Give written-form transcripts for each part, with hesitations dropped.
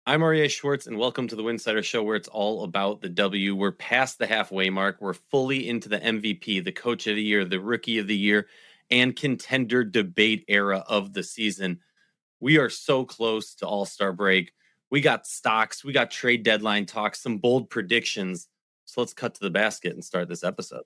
I'm Aryeh Schwartz, and welcome to the Winsidr Show, where it's all about the W. We're past the halfway mark. We're fully into the MVP, the Coach of the Year, the Rookie of the Year, and contender debate era of the season. We are so close to All-Star break. We got stocks, we got trade deadline talks, some bold predictions. So let's cut to the basket and start this episode.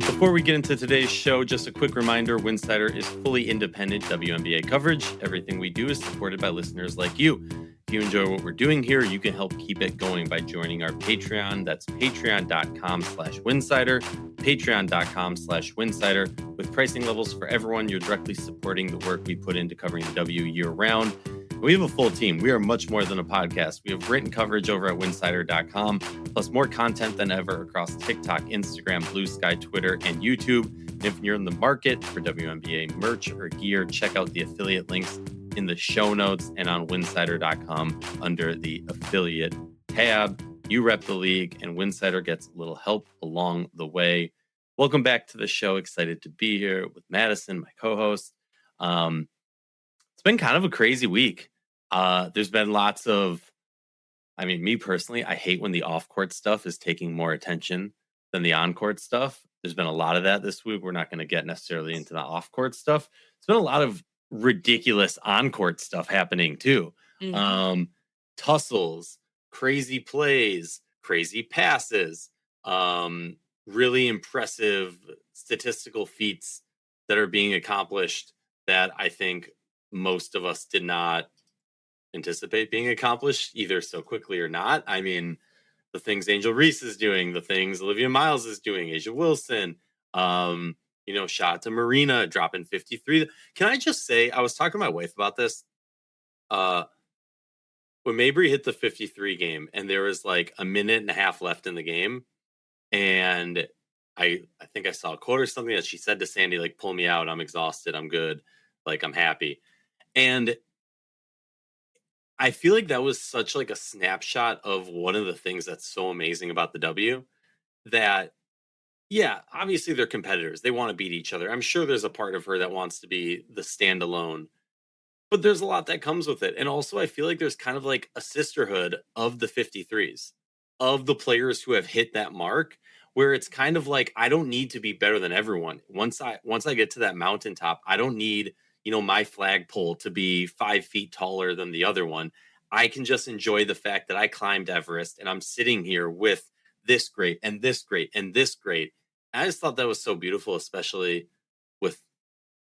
Before we get into today's show, just a quick reminder, Winsidr is fully independent WNBA coverage. Everything we do is supported by listeners like you. If you enjoy what we're doing here, you can help keep it going by joining our Patreon. That's patreon.com/Winsidr, patreon.com/Winsidr. With pricing levels for everyone, you're directly supporting the work we put into covering the W year round. We have a full team. We are much more than a podcast. We have written coverage over at winsidr.com, plus more content than ever across TikTok, Instagram, Blue Sky, Twitter, and YouTube. And if you're in the market for WNBA merch or gear, check out the affiliate links in the show notes and on winsidr.com under the affiliate tab. You rep the league, and Winsidr gets a little help along the way. Welcome back to the show. Excited to be here with Madisyn, my co-host. It's been kind of a crazy week. There's been lots of, me personally, I hate when the off-court stuff is taking more attention than the on-court stuff. There's been a lot of that this week. We're not going to get necessarily into the off-court stuff. There's been a lot of ridiculous on-court stuff happening too. Mm-hmm. Tussles, crazy plays, crazy passes, really impressive statistical feats that are being accomplished that I think most of us did not anticipate being accomplished either so quickly or not. I mean, the things Angel Reese is doing, the things Olivia Miles is doing, A'ja Wilson, shout out to Marina dropping 53. Can I just say, I was talking to my wife about this. When Mabry hit the 53 game and there was like a minute and a half left in the game, and I think I saw a quote or something that she said to Sandy, like, pull me out, I'm exhausted, I'm good, like, I'm happy. And I feel like that was such like a snapshot of one of the things that's so amazing about the W, that, yeah, obviously they're competitors. They want to beat each other. I'm sure there's a part of her that wants to be the standalone, but there's a lot that comes with it. And also I feel like there's kind of like a sisterhood of the 53s, of the players who have hit that mark, where it's kind of like, I don't need to be better than everyone. Once I get to that mountaintop, I don't need, my flagpole to be 5 feet taller than the other one. I can just enjoy the fact that I climbed Everest and I'm sitting here with this great and this great and this great. And I just thought that was so beautiful, especially with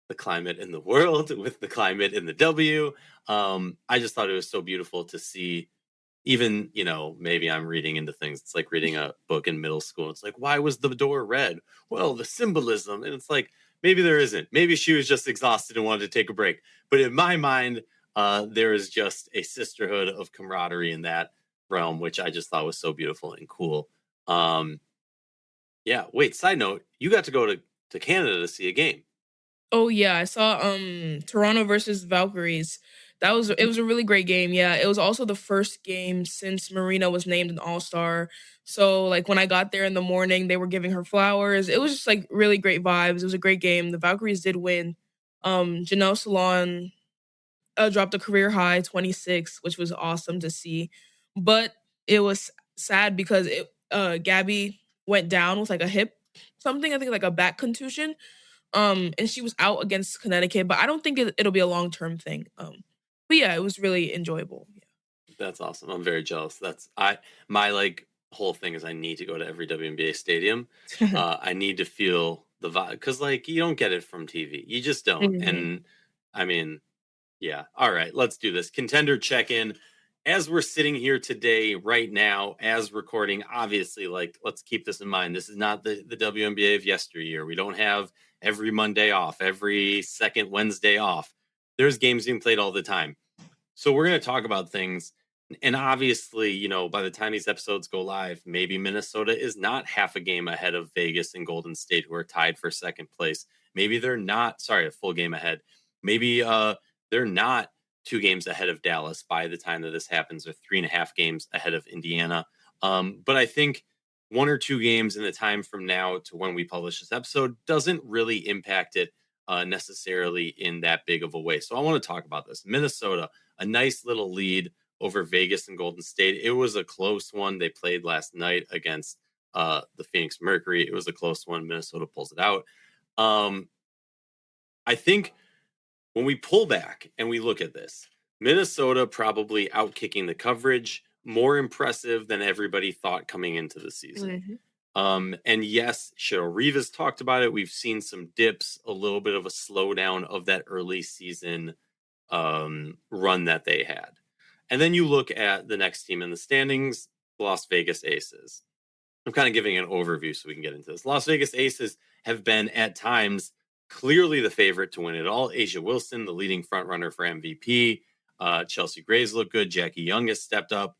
the climate in the world, with the climate in the W. I just thought it was so beautiful to see. Even, maybe I'm reading into things. It's like reading a book in middle school. It's like, why was the door red? Well, the symbolism. And it's like, maybe there isn't. Maybe she was just exhausted and wanted to take a break. But in my mind, there is just a sisterhood of camaraderie in that realm, which I just thought was so beautiful and cool. Yeah. Wait, side note, you got to go to Canada to see a game. Oh, yeah. I saw Toronto versus Valkyries. It was a really great game. Yeah, it was also the first game since Marina was named an All-Star. So, like, when I got there in the morning, they were giving her flowers. It was just, like, really great vibes. It was a great game. The Valkyries did win. Janelle Salon dropped a career high 26, which was awesome to see. But it was sad because Gabby went down with, like, a hip something, I think, like a back contusion. And she was out against Connecticut, but I don't think it'll be a long-term thing. But yeah, it was really enjoyable. Yeah. That's awesome. I'm very jealous. My like whole thing is I need to go to every WNBA stadium. I need to feel the vibe, because like you don't get it from TV. You just don't. Mm-hmm. And I mean, yeah. All right, let's do this. Contender check-in. As we're sitting here today, right now, as recording, obviously, like, let's keep this in mind. This is not the WNBA of yesteryear. We don't have every Monday off, every second Wednesday off. There's games being played all the time. So we're going to talk about things. And obviously, by the time these episodes go live, maybe Minnesota is not half a game ahead of Vegas and Golden State, who are tied for second place. Maybe they're not, a full game ahead. Maybe they're not 2 games ahead of Dallas by the time that this happens, or 3.5 games ahead of Indiana. But I think 1 or 2 games in the time from now to when we publish this episode doesn't really impact it necessarily in that big of a way. So I want to talk about this. Minnesota, a nice little lead over Vegas and Golden State. It was a close one. They played last night against the Phoenix Mercury. It was a close one. Minnesota pulls it out. I think when we pull back and we look at this, Minnesota probably outkicking the coverage, more impressive than everybody thought coming into the season. And yes, Cheryl Rivas talked about it. We've seen some dips, a little bit of a slowdown of that early season run that they had. And then you look at the next team in the standings, Las Vegas Aces. I'm kind of giving an overview so we can get into this. Las Vegas Aces have been at times clearly the favorite to win it all. A'ja Wilson, the leading front runner for MVP. Chelsea Gray's looked good. Jackie Young has stepped up.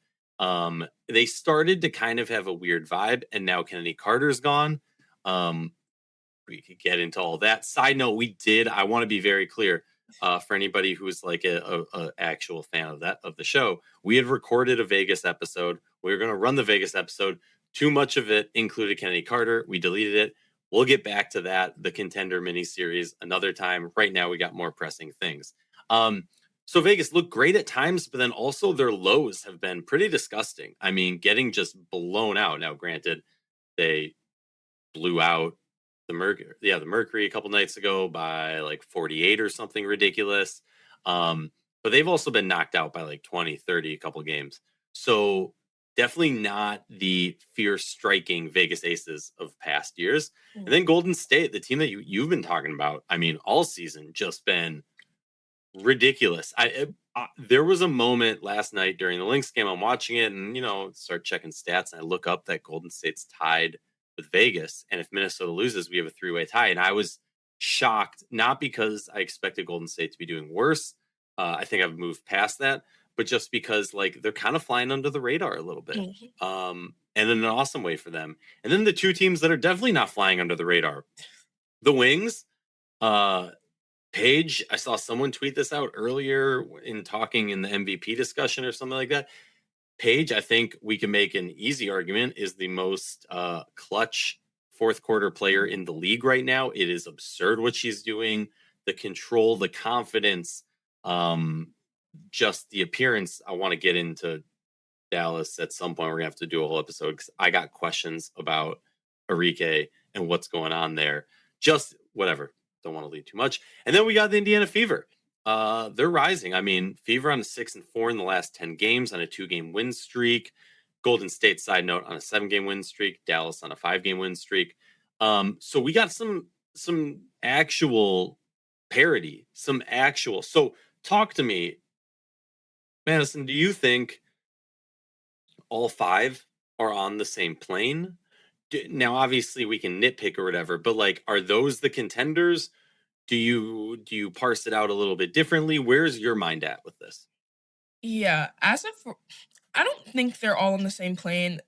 They started to kind of have a weird vibe, and now Kennedy Carter's gone. We could get into all that. Side note, I want to be very clear for anybody who's like a actual fan of the show. We had recorded a Vegas episode. We were going to run the Vegas episode. Too much of it included Kennedy Carter. We deleted it. We'll get back to that, the Contender miniseries, another time. Right now, we got more pressing things. So Vegas looked great at times, but then also their lows have been pretty disgusting. I mean, getting just blown out. Now, granted, they blew out the Mercury a couple nights ago by like 48 or something ridiculous. But they've also been knocked out by like 20, 30 a couple games. So definitely not the fierce striking Vegas Aces of past years. And then Golden State, the team that you've been talking about, I mean, all season just been ridiculous. There was a moment last night during the Lynx game. I'm watching it and, start checking stats. And I look up that Golden State's tied with Vegas. And if Minnesota loses, we have a 3-way tie. And I was shocked, not because I expected Golden State to be doing worse. I think I've moved past that, but just because they're kind of flying under the radar a little bit. And in an awesome way for them. And then the two teams that are definitely not flying under the radar, the Wings, Paige, I saw someone tweet this out earlier in talking in the MVP discussion or something like that. Paige, I think we can make an easy argument, is the most clutch fourth quarter player in the league right now. It is absurd what she's doing. The control, the confidence, just the appearance. I want to get into Dallas at some point. We're going to have to do a whole episode because I got questions about Aryeh and what's going on there. Just whatever. Don't want to lead too much. And then we got the Indiana Fever. They're rising. I mean, Fever on a 6-4 in the last 10 games on a 2-game win streak. Golden State, side note, on a 7-game win streak. Dallas on a 5-game win streak. So we got some actual parity, So talk to me, Madisyn. Do you think all 5 are on the same plane? Now, obviously, we can nitpick or whatever, but are those the contenders? Do you parse it out a little bit differently? Where's your mind at with this? Yeah, I don't think they're all on the same plane.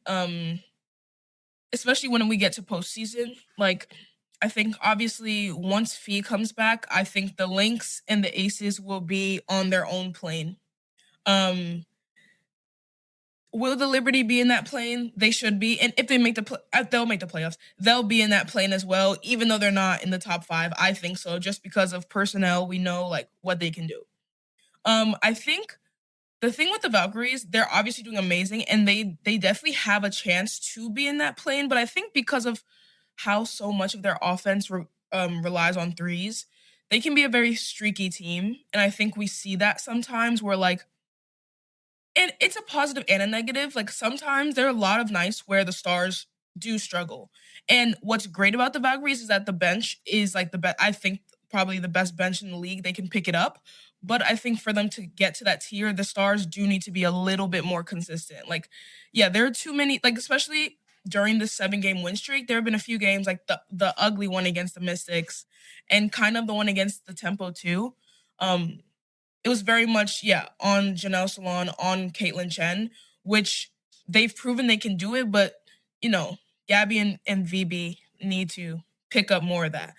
Especially when we get to postseason. I think obviously once Fee comes back, I think the Lynx and the Aces will be on their own plane. Will the Liberty be in that plane? They should be. And if they make they'll make the playoffs. They'll be in that plane as well, even though they're not in the top 5. I think so, just because of personnel. We know what they can do. I think the thing with the Valkyries, they're obviously doing amazing, and they definitely have a chance to be in that plane. But I think because of how so much of their offense relies on threes, they can be a very streaky team. And I think we see that sometimes where and it's a positive and a negative. Sometimes there are a lot of nights where the Stars do struggle. And what's great about the Valkyries is that the bench is the best. I think probably the best bench in the league. They can pick it up. But I think for them to get to that tier, the Stars do need to be a little bit more consistent. There are too many, especially during the 7-game win streak, there have been a few games the ugly one against the Mystics and kind of the one against the Tempo too. It was very much, on Janelle Salon, on Caitlin Chen, which they've proven they can do it, but, Gabby and VB need to pick up more of that.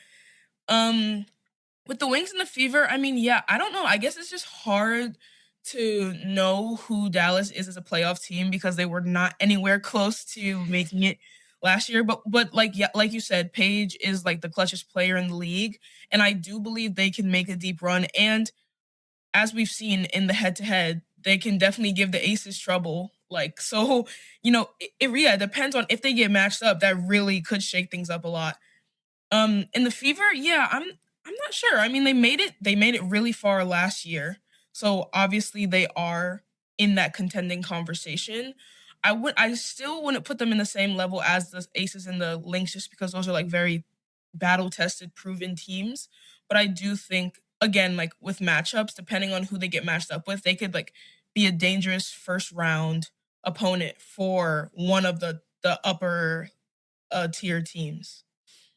With the Wings and the Fever, I mean, I don't know. I guess it's just hard to know who Dallas is as a playoff team because they were not anywhere close to making it. last year. But like you said, Paige is like the clutchest player in the league, and I do believe they can make a deep run. And as we've seen in the head-to-head, they can definitely give the Aces trouble. Like, so, it depends on if they get matched up. That really could shake things up a lot. In the Fever, yeah, I'm not sure. I mean, they made it really far last year. So obviously they are in that contending conversation. I still wouldn't put them in the same level as the Aces and the Lynx just because those are like very battle tested, proven teams. But I do think, again, like with matchups, depending on who they get matched up with, they could like be a dangerous first round opponent for one of the upper tier teams.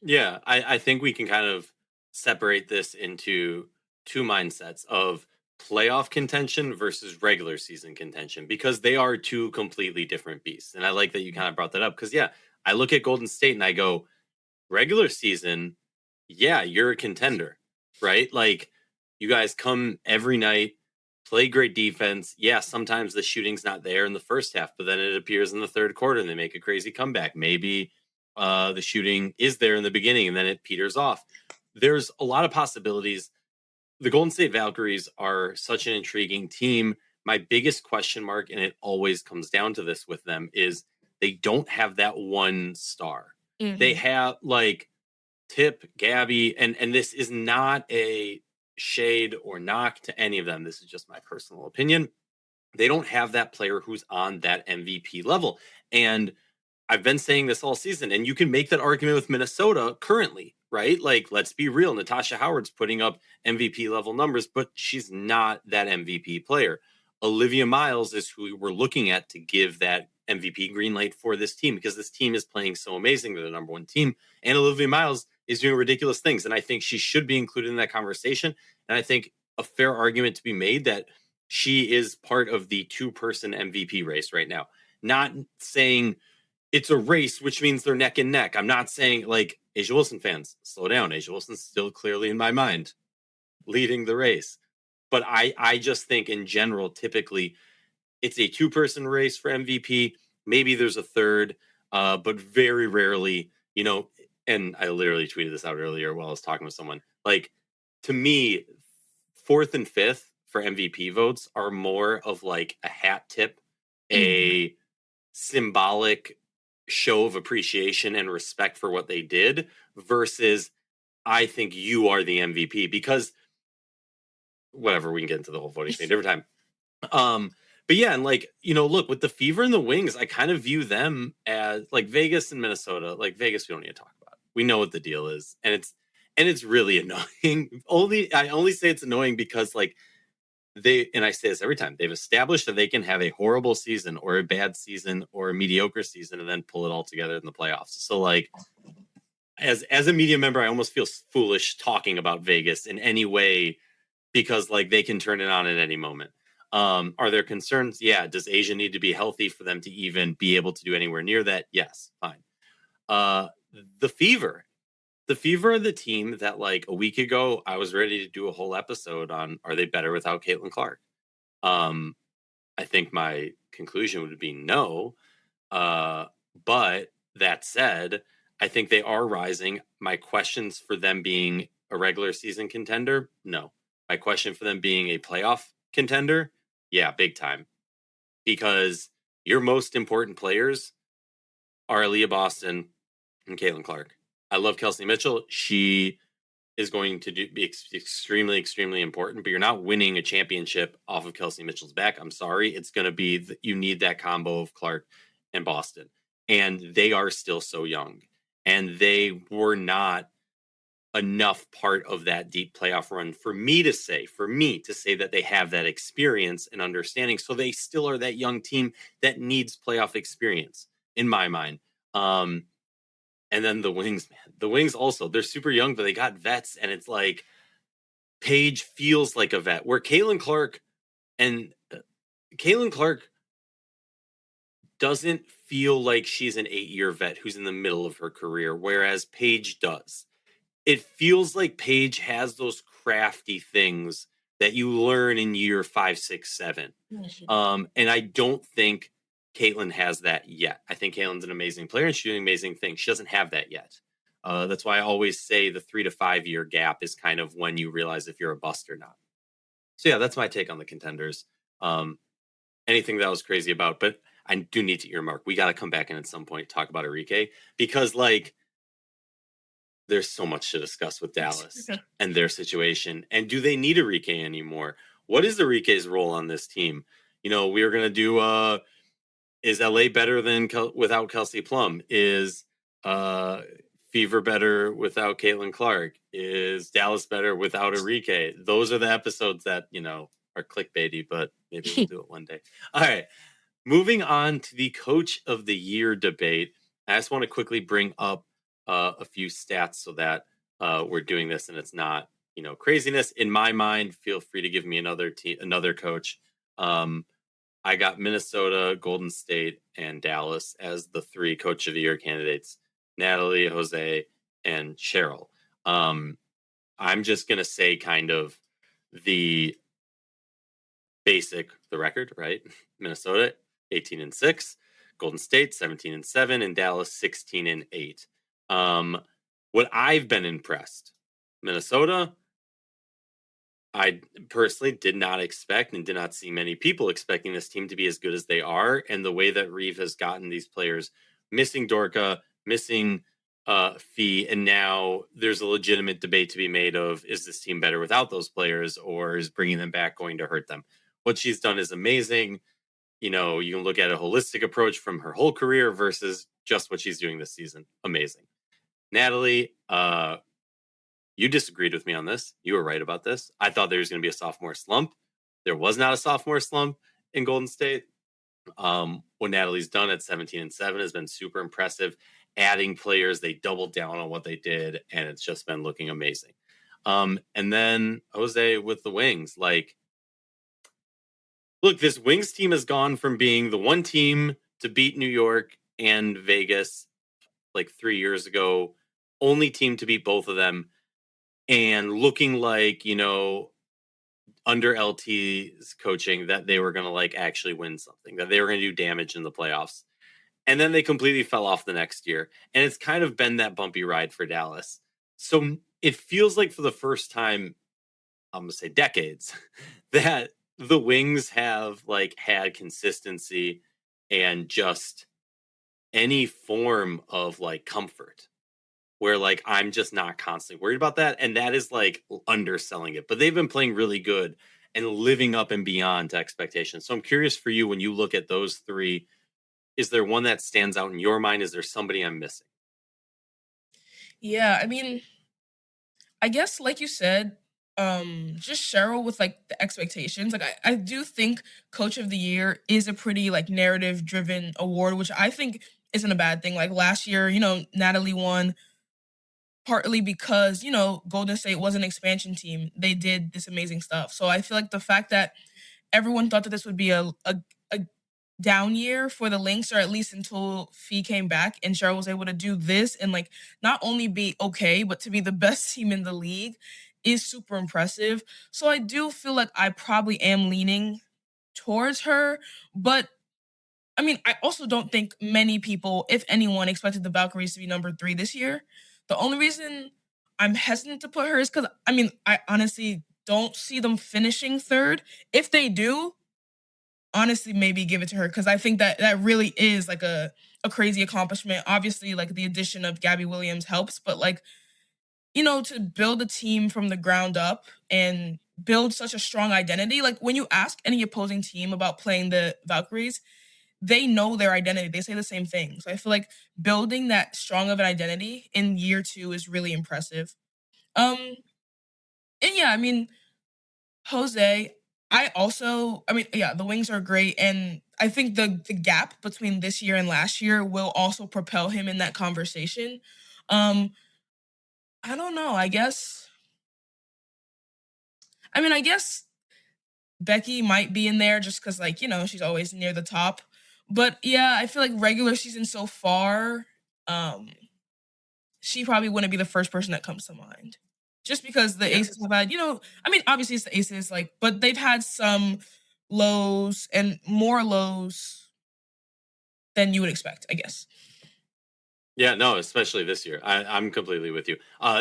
Yeah, I think we can kind of separate this into two mindsets of playoff contention versus regular season contention, because they are two completely different beasts. And I like that you kind of brought that up because, yeah, I look at Golden State and I go, regular season, yeah, you're a contender, right? Like, you guys come every night, play great defense. Yeah, sometimes the shooting's not there in the first half, but then it appears in the third quarter and they make a crazy comeback. Maybe the shooting is there in the beginning and then it peters off. There's a lot of possibilities. The Golden State Valkyries are such an intriguing team. My biggest question mark, and it always comes down to this with them, is they don't have that one star. Mm-hmm. They have like Tip, Gabby, and this is not a shade or knock to any of them. This is just my personal opinion. They don't have that player who's on that MVP level. And I've been saying this all season, and you can make that argument with Minnesota currently, right? Like, let's be real. Natasha Howard's putting up MVP level numbers, but she's not that MVP player. Olivia Miles is who we're looking at to give that MVP green light for this team, because this team is playing so amazing. They're the number one team. And Olivia Miles is doing ridiculous things. And I think she should be included in that conversation. And I think a fair argument to be made that she is part of the two-person MVP race right now. Not saying it's a race, which means they're neck and neck. I'm not saying, like, A'ja Wilson fans, slow down. A'ja Wilson's still clearly in my mind leading the race. But I just think in general, typically, it's a two-person race for MVP. Maybe there's a third, but very rarely, and I literally tweeted this out earlier while I was talking with someone. Like, to me, fourth and fifth for MVP votes are more of like a hat tip, a symbolic show of appreciation and respect for what they did, versus I think you are the MVP, because whatever, we can get into the whole voting thing different time. But yeah, and like, look, with the Fever and the Wings, I kind of view them as like Vegas and Minnesota. Like, Vegas, we don't need to talk about. We know what the deal is, and it's really annoying. I only say it's annoying because like and I say this every time, they've established that they can have a horrible season or a bad season or a mediocre season and then pull it all together in the playoffs. So like, as a media member, I almost feel foolish talking about Vegas in any way, because like they can turn it on at any moment. Are there concerns? Yeah. Does A'ja need to be healthy for them to even be able to do anywhere near that? Yes. Fine. The Fever are the team that like a week ago, I was ready to do a whole episode on, are they better without Caitlin Clark? I think my conclusion would be no. But that said, I think they are rising. My questions for them being a regular season contender, no. My question for them being a playoff contender, yeah, big time. Because your most important players are Aaliyah Boston and Caitlin Clark. I love Kelsey Mitchell. She is going to be extremely, extremely important, but you're not winning a championship off of Kelsey Mitchell's back. I'm sorry. It's going to be, you need that combo of Clark and Boston. And they are still so young. And they were not enough part of that deep playoff run for me to say that they have that experience and understanding. So they still are that young team that needs playoff experience in my mind. And then the Wings, man. The Wings also, they're super young, but they got vets. And it's like, Paige feels like a vet. Where Caitlin Clark doesn't feel like she's an 8-year vet who's in the middle of her career, whereas Paige does. It feels like Paige has those crafty things that you learn in year 5, 6, 7. And I don't think Caitlin has that yet. I think Caitlin's an amazing player and she's doing amazing things. She doesn't have that yet. That's why I always say the 3 to 5 year gap is kind of when you realize if you're a bust or not. So yeah, that's my take on the contenders. Anything that was crazy about, but I do need to earmark. We got to come back in at some point, talk about Aryeh, because like there's so much to discuss with Dallas and their situation. And do they need Aryeh anymore? What is Aryeh's role on this team? We were going to do, is LA better than without Kelsey Plum? Is Fever better without Caitlin Clark? Is Dallas better without Aryeh? Those are the episodes that, are clickbaity, but maybe we'll do it one day. All right. Moving on to the Coach of the Year debate. I just want to quickly bring up a few stats so that we're doing this and it's not, craziness. In my mind, feel free to give me another coach. I got Minnesota, Golden State, and Dallas as the 3 Coach of the Year candidates. Natalie, Jose, and Cheryl. I'm just going to say kind of the record, right? Minnesota, 18-6, Golden State, 17-7, and Dallas, 16-8. What I've been impressed, Minnesota, I personally did not expect and did not see many people expecting this team to be as good as they are. And the way that Reeve has gotten these players, missing Dorka, missing Fee, and now there's a legitimate debate to be made of, is this team better without those players, or is bringing them back going to hurt them? What she's done is amazing. You can look at a holistic approach from her whole career versus just what she's doing this season. Amazing. Natalie, you disagreed with me on this. You were right about this. I thought there was going to be a sophomore slump. There was not a sophomore slump in Golden State. What Natalie's done at 17-7 has been super impressive. Adding players, they doubled down on what they did, and it's just been looking amazing. And then Jose with the Wings. Look, this Wings team has gone from being the one team to beat New York and Vegas 3 years ago, only team to beat both of them, and looking like, under LT's coaching that they were going to actually win something, that they were going to do damage in the playoffs. And then they completely fell off the next year. And it's kind of been that bumpy ride for Dallas. So it feels like for the first time, I'm going to say decades, that the Wings have had consistency and just any form of comfort where I'm just not constantly worried about that. And that is underselling it, but they've been playing really good and living up and beyond to expectations. So I'm curious for you, when you look at those 3, is there one that stands out in your mind? Is there somebody I'm missing? Yeah, I mean, I guess like you said, just Cheryl with the expectations. I do think Coach of the Year is a pretty narrative driven award, which I think isn't a bad thing. Last year, Natalie won partly because, Golden State was an expansion team. They did this amazing stuff. So I feel like the fact that everyone thought that this would be a down year for the Lynx, or at least until Fee came back and Cheryl was able to do this and not only be okay, but to be the best team in the league, is super impressive. So I do feel like I probably am leaning towards her, but I mean, I also don't think many people, if anyone, expected the Valkyries to be number 3 this year. The only reason I'm hesitant to put her is because, I mean, I honestly don't see them finishing 3rd. If they do, honestly, maybe give it to her, because I think that really is a crazy accomplishment. Obviously, the addition of Gabby Williams helps, but to build a team from the ground up and build such a strong identity. When you ask any opposing team about playing the Valkyries, they know their identity. They say the same thing. So I feel like building that strong of an identity in year 2 is really impressive. And yeah, I mean, Jose, the Wings are great. And I think the gap between this year and last year will also propel him in that conversation. I don't know. I guess Becky might be in there just because, she's always near the top. But yeah, I feel like regular season so far, she probably wouldn't be the first person that comes to mind. Just because the Aces have had, obviously it's the Aces, but they've had some lows and more lows than you would expect, I guess. Yeah, no, especially this year. I'm completely with you.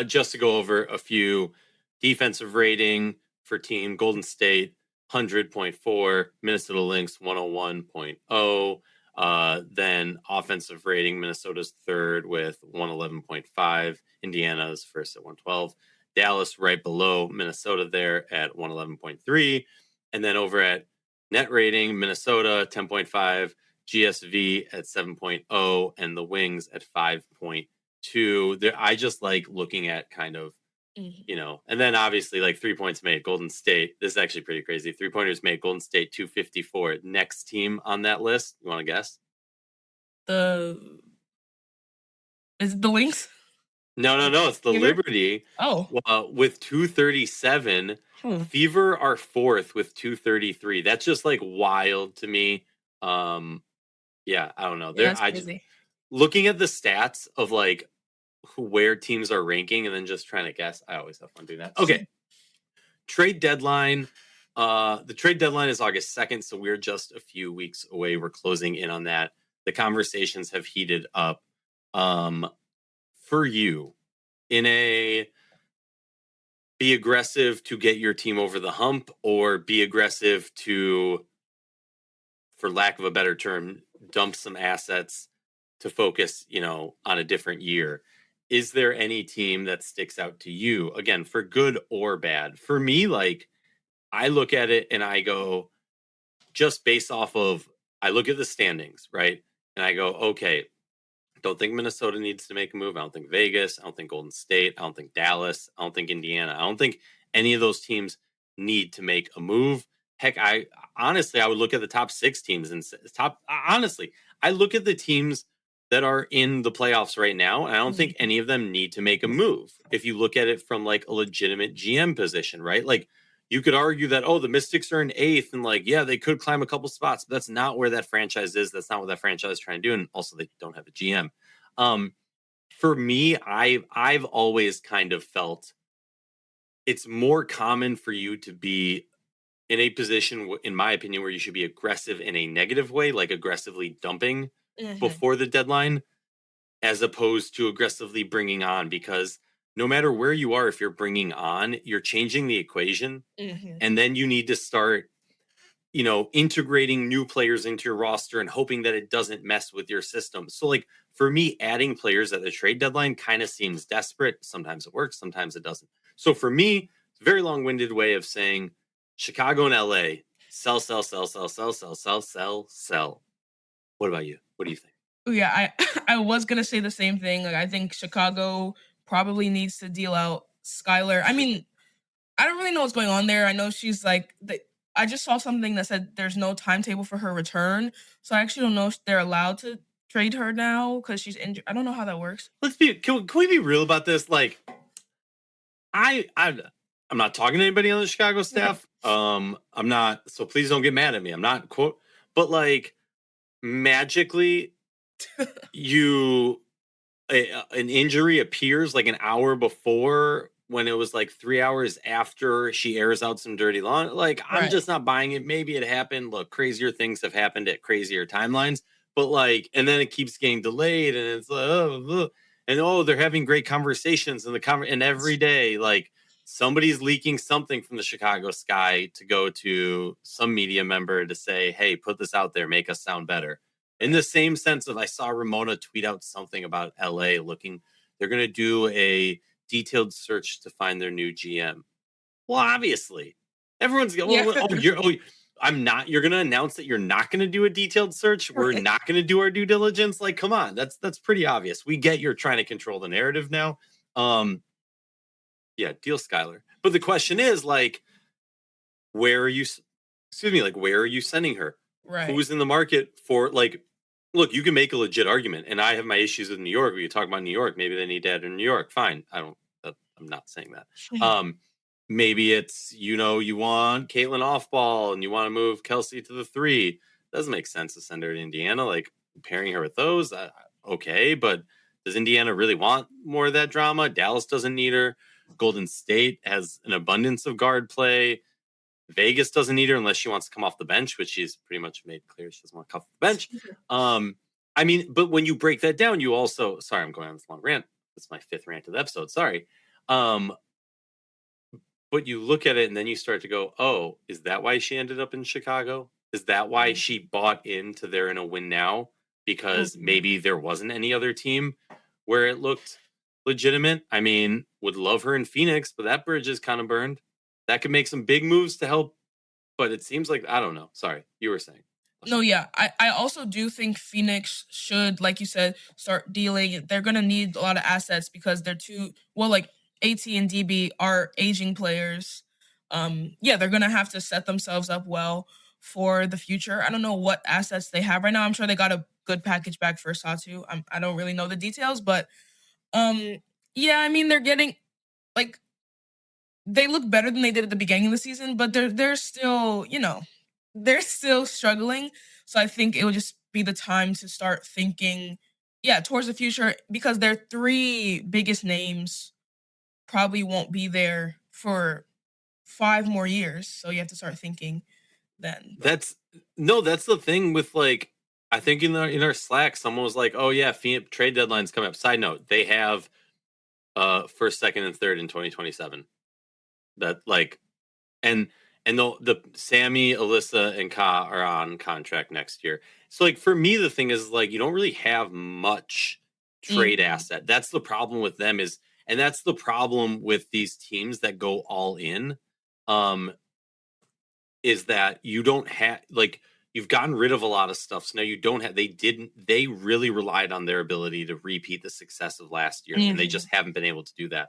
Just to go over a few defensive rating for team Golden State, 100.4, Minnesota Lynx, 101.0. Then offensive rating, Minnesota's third with 111.5. Indiana's first at 112. Dallas right below Minnesota there at 111.3. And then over at net rating, Minnesota, 10.5. GSV at 7.0 and the Wings at 5.2. I just like looking at kind of, and then obviously like 3 points made, Golden State. This is actually pretty crazy. 3-pointers made, Golden State 254. Next team on that list, you want to guess? Is it the Wings? No. It's the Liberty. Oh. With 237. Fever are fourth with 233. That's just like wild to me. Yeah, I don't know. Looking at the stats of like where teams are ranking and then just trying to guess. I always have fun doing that. Okay. Trade deadline. The trade deadline is August 2nd, so we're just a few weeks away. We're closing in on that. The conversations have heated up. For you, in a be aggressive to get your team over the hump or be aggressive to, for lack of a better term, dump some assets to focus, on a different year. Is there any team that sticks out to you, again, for good or bad? For me, like, I look at it and I go, just based off of, I look at the standings, right? And I go, okay, don't think Minnesota needs to make a move. I don't think Vegas. I don't think Golden State. I don't think Dallas. I don't think Indiana. I don't think any of those teams need to make a move. Heck, I would look at the top 6 teams and I look at the teams that are in the playoffs right now, and I don't think any of them need to make a move. If you look at it from like a legitimate GM position, right? Like you could argue that, the Mystics are in 8th and like, yeah, they could climb a couple spots, but that's not where that franchise is. That's not what that franchise is trying to do. And also they don't have a GM. For me, I've always kind of felt it's more common for you to be in a position, in my opinion, where you should be aggressive in a negative way, like aggressively dumping before the deadline, as opposed to aggressively bringing on. Because no matter where you are, if you're bringing on, you're changing the equation. And then you need to start, integrating new players into your roster and hoping that it doesn't mess with your system. So like for me, adding players at the trade deadline kind of seems desperate. Sometimes it works, sometimes it doesn't. So for me, it's a very long-winded way of saying Chicago and LA, sell. What about you? What do you think? Yeah, I was going to say the same thing. Like, I think Chicago probably needs to deal out Skylar. I mean, I don't really know what's going on there. I know she's like, I just saw something that said there's no timetable for her return. So I actually don't know if they're allowed to trade her now because she's injured. I don't know how that works. Can we be real about this? Like, I'm not talking to anybody on the Chicago staff. I'm not, so please don't get mad at me. I'm not but like magically an injury appears like an hour before when it was like 3 hours after she airs out some dirty laundry. Like, I'm just not buying it. Maybe it happened. Look, crazier things have happened at crazier timelines, but like, and then it keeps getting delayed and it's like, they're having great conversations and every day, like, somebody's leaking something from the Chicago Sky to go to some media member to say, hey, put this out there, make us sound better. In the same sense of, I saw Ramona tweet out something about LA they're going to do a detailed search to find their new GM. Well, obviously, everyone's going, you're going to announce that you're not going to do a detailed search. We're not going to do our due diligence. Like, come on, that's pretty obvious. We get you're trying to control the narrative now. Yeah, deal Skylar. But the question is, like, where are you sending her? Right. Who's in the market for, like, look, you can make a legit argument. And I have my issues with New York. We can talk about New York. Maybe they need to add in New York. Fine. I'm not saying that. Maybe it's, you want Caitlin off ball and you want to move Kelsey to the 3. Doesn't make sense to send her to Indiana. Like, pairing her with those, okay. But does Indiana really want more of that drama? Dallas doesn't need her. Golden State has an abundance of guard play. Vegas doesn't need her unless she wants to come off the bench, which she's pretty much made clear she doesn't want to come off the bench. I mean, but when you break that down, you also, sorry, I'm going on this long rant. It's my 5th rant of the episode. Sorry. But you look at it and then you start to go, oh, is that why she ended up in Chicago? Is that why she bought into they're in a win now? Because maybe there wasn't any other team where it looked legitimate. I mean, would love her in Phoenix, but that bridge is kind of burned. That could make some big moves to help. But it seems like, I don't know. Sorry, you were saying. No, yeah. I also do think Phoenix should, like you said, start dealing. They're going to need a lot of assets because they're too, well, like AT and DB are aging players. Yeah, they're going to have to set themselves up well for the future. I don't know what assets they have right now. I'm sure they got a good package back for Satu. I don't really know the details, but yeah, I mean, they're getting, like, they look better than they did at the beginning of the season, but they're still, they're still struggling. So I think it would just be the time to start thinking, towards the future, because their 3 biggest names probably won't be there for 5 more years. So you have to start thinking then. That's the thing with, like, I think in our Slack, someone was like, oh yeah, trade deadline's coming up. Side note, they have first, second, and third in 2027. That, like, and the Sammy, Alyssa, and Ka are on contract next year. So, like, for me, the thing is, like, you don't really have much trade asset. That's the problem with them and that's the problem with these teams that go all in, is that you don't have, like, you've gotten rid of a lot of stuff. So now you don't have, they really relied on their ability to repeat the success of last year. And they just haven't been able to do that.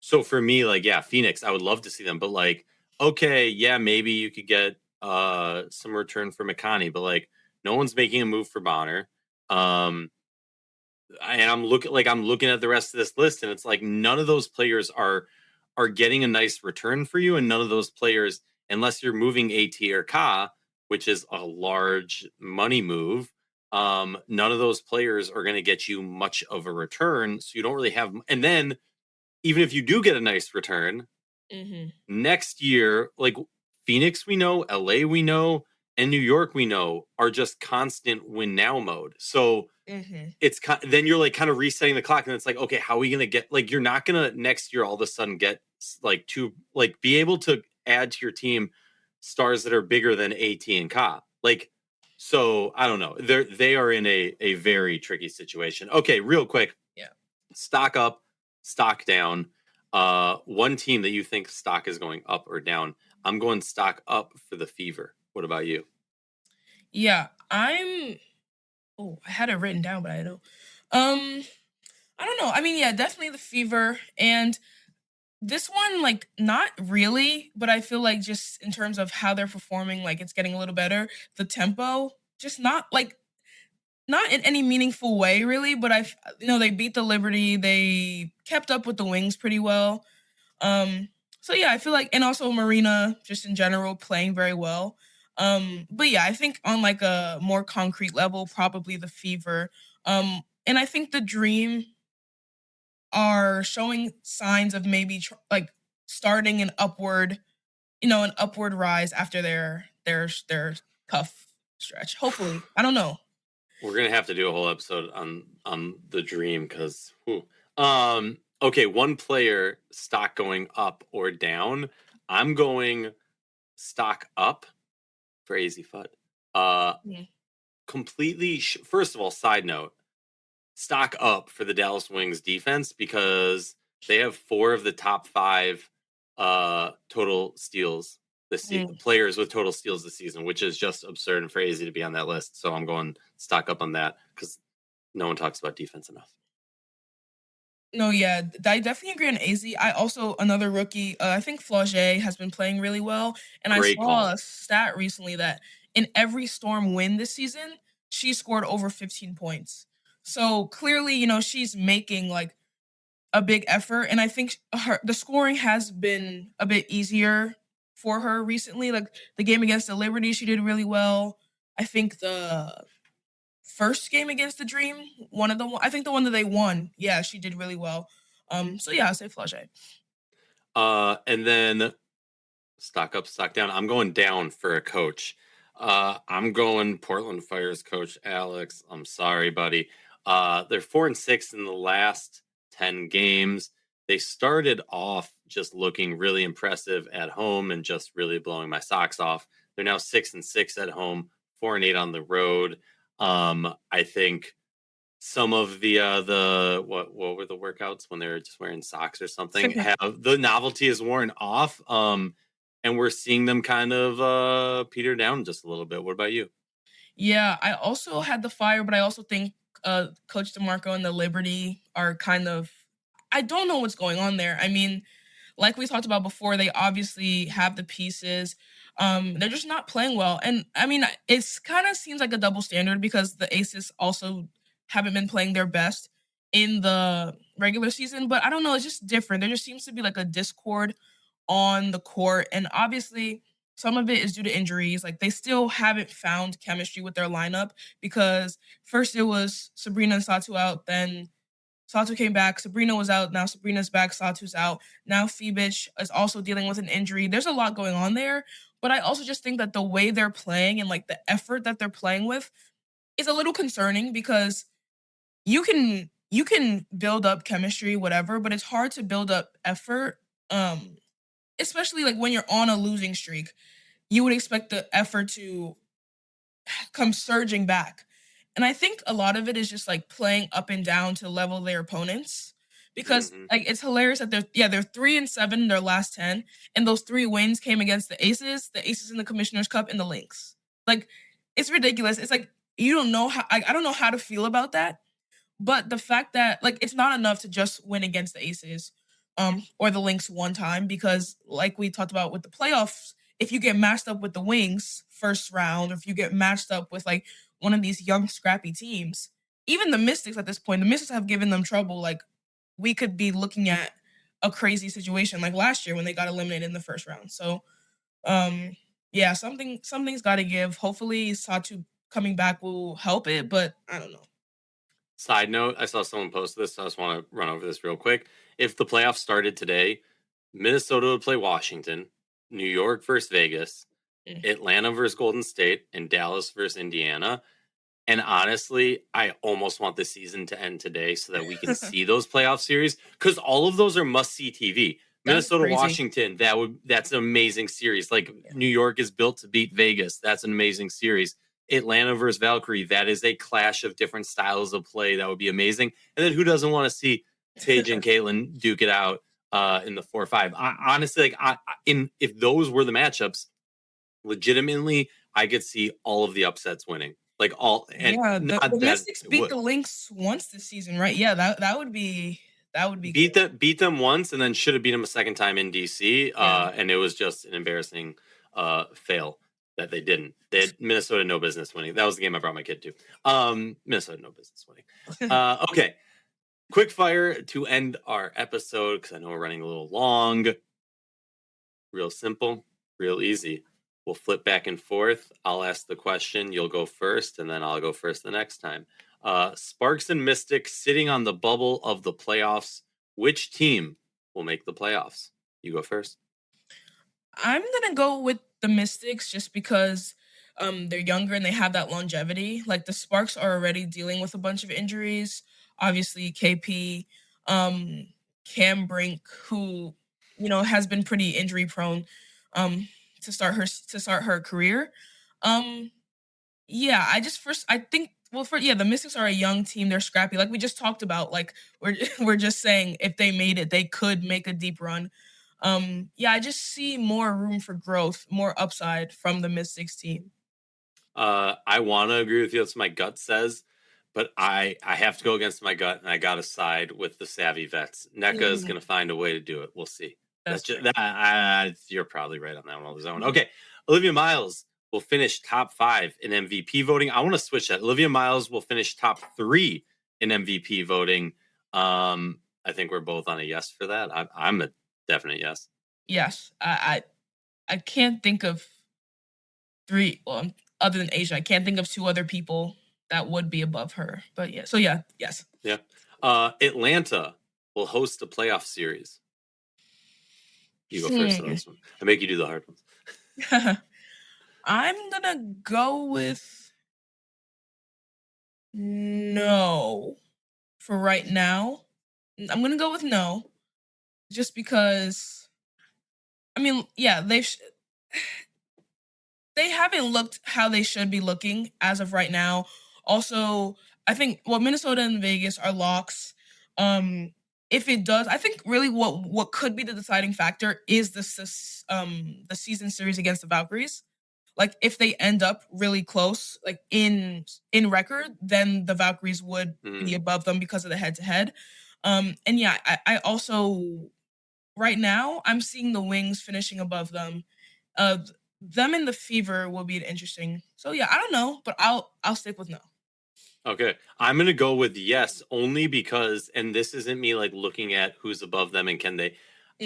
So for me, like, yeah, Phoenix, I would love to see them, but, like, okay, yeah, maybe you could get some return for McConney, but, like, no one's making a move for Bonner. And I'm looking at the rest of this list, and it's like none of those players are getting a nice return for you, and none of those players, unless you're moving AT or Ka, which is a large money move, none of those players are going to get you much of a return. So you don't really have, and then even if you do get a nice return, next year, like, Phoenix, we know, LA, we know, and New York, we know, are just constant win now mode. So it's then you're, like, kind of resetting the clock, and it's like, okay, how are we going to get, like, you're not going to next year all of a sudden get, like, be able to add to your team stars that are bigger than AT and Ka. Like, so I don't know. They are in a very tricky situation. Okay, real quick. Yeah. Stock up, stock down. One team that you think stock is going up or down. I'm going stock up for the Fever. What about you? Yeah, I had it written down, but I don't. I don't know. I mean, yeah, definitely the Fever. And this one, like, not really, but I feel like just in terms of how they're performing, like, it's getting a little better. The tempo, just not in any meaningful way, really, but they beat the Liberty. They kept up with the Wings pretty well. So yeah, I feel like, and also Marina, just in general, playing very well. But yeah, I think on, like, a more concrete level, probably the Fever. And I think the Dream are showing signs of maybe starting an upward rise after their tough stretch. Hopefully, I don't know. We're gonna have to do a whole episode on the Dream because, okay, one player stock going up or down. I'm going stock up for AZ FUT. Completely. First of all, side note, stock up for the Dallas Wings defense because they have 4 of the top 5 total steals this season, players with total steals this season, which is just absurd and for AZ to be on that list. So I'm going stock up on that because no one talks about defense enough. No, yeah, I definitely agree on AZ. I also, another rookie, I think Flaugier has been playing really well. And I saw a stat recently that in every Storm win this season, she scored over 15 points. So clearly, she's making, like, a big effort. And I think the scoring has been a bit easier for her recently. Like, the game against the Liberty, she did really well. I think the first game against the Dream, I think the one that they won, yeah, she did really well. So yeah, I'll say Flaugier. And then stock up, stock down. I'm going down for a coach. I'm going Portland Fire's coach Alex. I'm sorry, buddy. They're 4-6 in the last 10 games. They started off just looking really impressive at home and just really blowing my socks off. They're now 6-6 at home, 4-8 on the road. I think some of the what were the workouts when they were just wearing socks or something, have the novelty is worn off. And we're seeing them kind of peter down just a little bit. What about you? Yeah, I also had the Fire, but I also think Coach DeMarco and the Liberty are kind of, I don't know what's going on there. I mean, like we talked about before, they obviously have the pieces. They're just not playing well. And I mean, it's kind of seems like a double standard because the Aces also haven't been playing their best in the regular season. But I don't know, it's just different. There just seems to be like a discord on the court. And obviously, some of it is due to injuries. Like they still haven't found chemistry with their lineup because first it was Sabrina and Satu out, then Satu came back. Sabrina was out. Now Sabrina's back. Satu's out. Now Fibic is also dealing with an injury. There's a lot going on there. But I also just think that the way they're playing and like the effort that they're playing with is a little concerning because you can build up chemistry, whatever, but it's hard to build up effort. Especially like when you're on a losing streak. You would expect the effort to come surging back. And I think a lot of it is just like playing up and down to level their opponents because like it's hilarious that they're 3-7 in their last 10 and those 3 wins came against the Aces in the Commissioner's Cup and the Lynx. Like it's ridiculous. It's like you don't know how I don't know how to feel about that. But the fact that like it's not enough to just win against the Aces or the Lynx one time because like we talked about with the playoffs, if you get matched up with the Wings first round, or if you get matched up with like one of these young scrappy teams, even the Mystics at this point, the Mystics have given them trouble. Like we could be looking at a crazy situation like last year when they got eliminated in the first round. So yeah, something's got to give. Hopefully Satu coming back will help it, but I don't know. Side note, I saw someone post this, so I just want to run over this real quick. If the playoffs started today, Minnesota would play Washington, New York versus Vegas, Atlanta versus Golden State, and Dallas versus Indiana. And honestly, I almost want the season to end today so that we can see those playoff series because all of those are must-see TV. Minnesota, Washington, that's an amazing series. Like New York is built to beat Vegas. That's an amazing series. Atlanta versus Valkyrie, that is a clash of different styles of play. That would be amazing. And then who doesn't want to see Paige and Caitlin duke it out in the 4-5? Honestly, like if those were the matchups, legitimately, I could see all of the upsets winning. Like all, and the Mystics beat the Lynx once this season, right? Yeah, that would be beat them once, and then should have beat them a second time in DC. And it was just an embarrassing fail that they didn't. They had Minnesota no business winning. That was the game I brought my kid to. Minnesota no business winning. Okay, quick fire to end our episode because I know we're running a little long. Real simple, real easy. We'll flip back and forth. I'll ask the question. You'll go first, and then I'll go first the next time. Sparks and Mystics sitting on the bubble of the playoffs. Which team will make the playoffs? You go first. I'm going to go with the Mystics just because they're younger and they have that longevity. Like the Sparks are already dealing with a bunch of injuries. Obviously, KP, Cam Brink, who, has been pretty injury prone to start her career. Yeah, the Mystics are a young team. They're scrappy. Like we just talked about, like we're just saying if they made it, they could make a deep run. I just see more room for growth, more upside from the Mystics team. I want to agree with you. That's what my gut says, but I have to go against my gut, and I got to side with the savvy vets. NECA is going to find a way to do it. We'll see. You're probably right on that one. Okay, Olivia Miles will finish top 5 in MVP voting. I want to switch that. Olivia Miles will finish top 3 in MVP voting. I think we're both on a yes for that. I'm a definite yes. Yes, I can't think of 3. Well, other than Asia, I can't think of 2 other people that would be above her. But yeah, so yeah, yes. Yeah. Atlanta will host a playoff series. You go first on this one. I make you do the hard ones. I'm gonna go with no for right now. I'm gonna go with no, just because. I mean, yeah, they haven't looked how they should be looking as of right now. Also, I think Minnesota and Vegas are locks. If it does, I think really what could be the deciding factor is the season series against the Valkyries. Like if they end up really close, like in record, then the Valkyries would be above them because of the head to head. And yeah, I also right now I'm seeing the Wings finishing above them. Them and the Fever will be interesting. So yeah, I don't know, but I'll stick with no. Okay, I'm gonna go with yes, only because, and this isn't me like looking at who's above them and can they.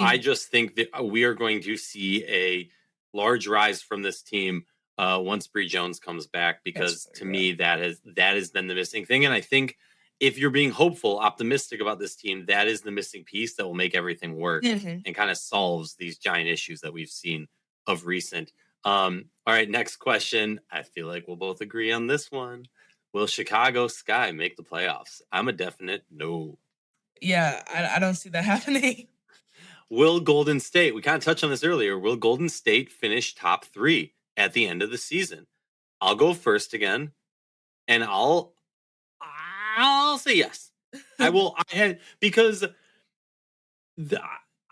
I just think that we are going to see a large rise from this team once Bree Jones comes back, because to me that has been the missing thing, and I think if you're being hopeful, optimistic about this team, that is the missing piece that will make everything work and kind of solves these giant issues that we've seen of recent. All right, next question. I feel like we'll both agree on this one. Will Chicago Sky make the playoffs? I'm a definite no. Yeah, I don't see that happening. Will Golden State, we kind of touched on this earlier, will Golden State finish top 3 at the end of the season? I'll go first again, and I'll say yes. I will, because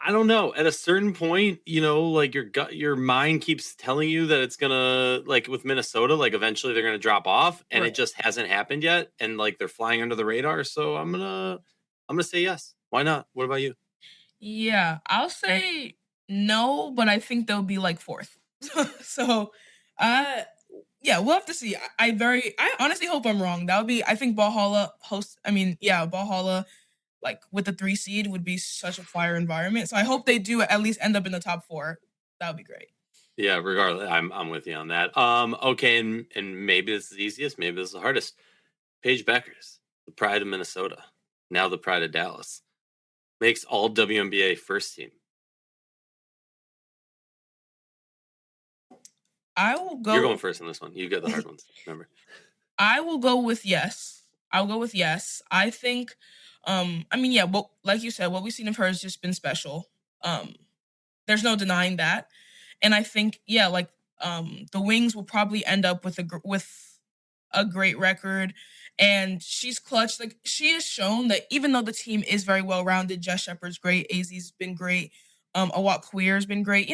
I don't know. At a certain point, like your mind keeps telling you that it's gonna, like with Minnesota, like eventually they're gonna drop off, and it just hasn't happened yet, and like they're flying under the radar. So I'm gonna say yes. Why not? What about you? Yeah, I'll say no, but I think they'll be like 4th. So, yeah, we'll have to see. I honestly hope I'm wrong. That would be, I think Valhalla Valhalla, like with the 3 seed would be such a fire environment. So I hope they do at least end up in the top 4. That would be great. Yeah, regardless, I'm with you on that. Okay, and maybe this is the easiest, maybe this is the hardest. Paige Bueckers, the pride of Minnesota, now the pride of Dallas, makes all WNBA first team. I will go. You're going first on this one. You get the hard ones. Remember. I will go with yes. I'll go with yes. I think. I mean, yeah. Well, like you said, what we've seen of her has just been special. There's no denying that, and I think the Wings will probably end up with a great record, and she's clutch. Like she has shown that even though the team is very well rounded, Jess Shepard's great, AZ's been great, Awak Queer's been great.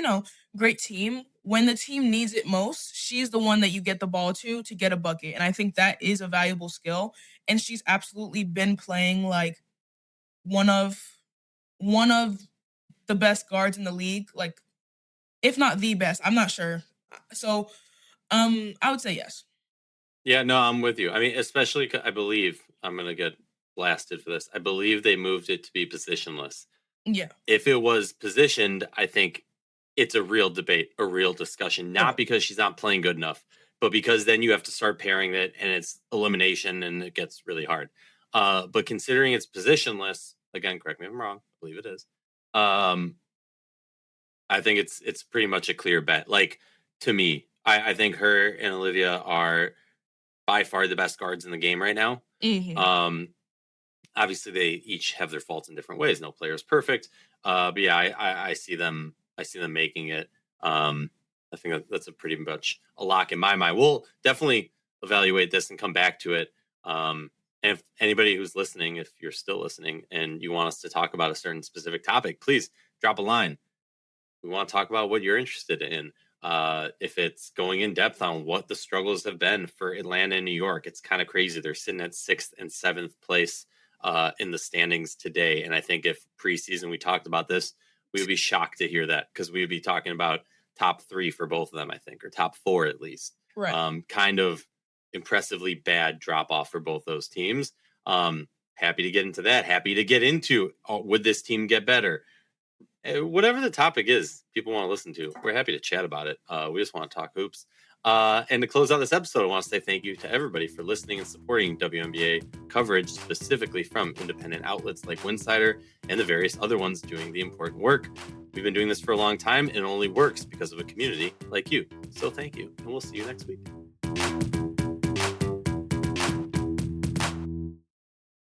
Great team. When the team needs it most, she's the one that you get the ball to get a bucket, and I think that is a valuable skill. And she's absolutely been playing like one of the best guards in the league, like if not the best. I'm not sure. So, I would say yes. Yeah, no, I'm with you. I mean, especially I believe I'm going to get blasted for this. I believe they moved it to be positionless. Yeah. If it was positioned, I think it's a real debate, a real discussion, not because she's not playing good enough, but because then you have to start pairing it and it's elimination and it gets really hard. But considering it's positionless, again, correct me if I'm wrong, I believe it is. I think it's pretty much a clear bet. Like, to me, I think her and Olivia are by far the best guards in the game right now. Obviously they each have their faults in different ways. No player is perfect. But yeah, I see them making it. I think that's a pretty much a lock in my mind. We'll definitely evaluate this and come back to it. And if anybody who's listening, if you're still listening and you want us to talk about a certain specific topic, please drop a line. We want to talk about what you're interested in. If it's going in depth on what the struggles have been for Atlanta and New York, it's kind of crazy. They're sitting at 6th and 7th place in the standings today. And I think if preseason we talked about this, we would be shocked to hear that, because we would be talking about top 3 for both of them, I think, or top 4 at least. Right. Kind of impressively bad drop off for both those teams. Happy to get into that. Happy to get into would this team get better? Whatever the topic is people want to listen to, we're happy to chat about it. We just want to talk hoops. And to close out this episode, I want to say thank you to everybody for listening and supporting WNBA coverage, specifically from independent outlets like Winsidr and the various other ones doing the important work. We've been doing this for a long time, and it only works because of a community like you. So thank you, and we'll see you next week.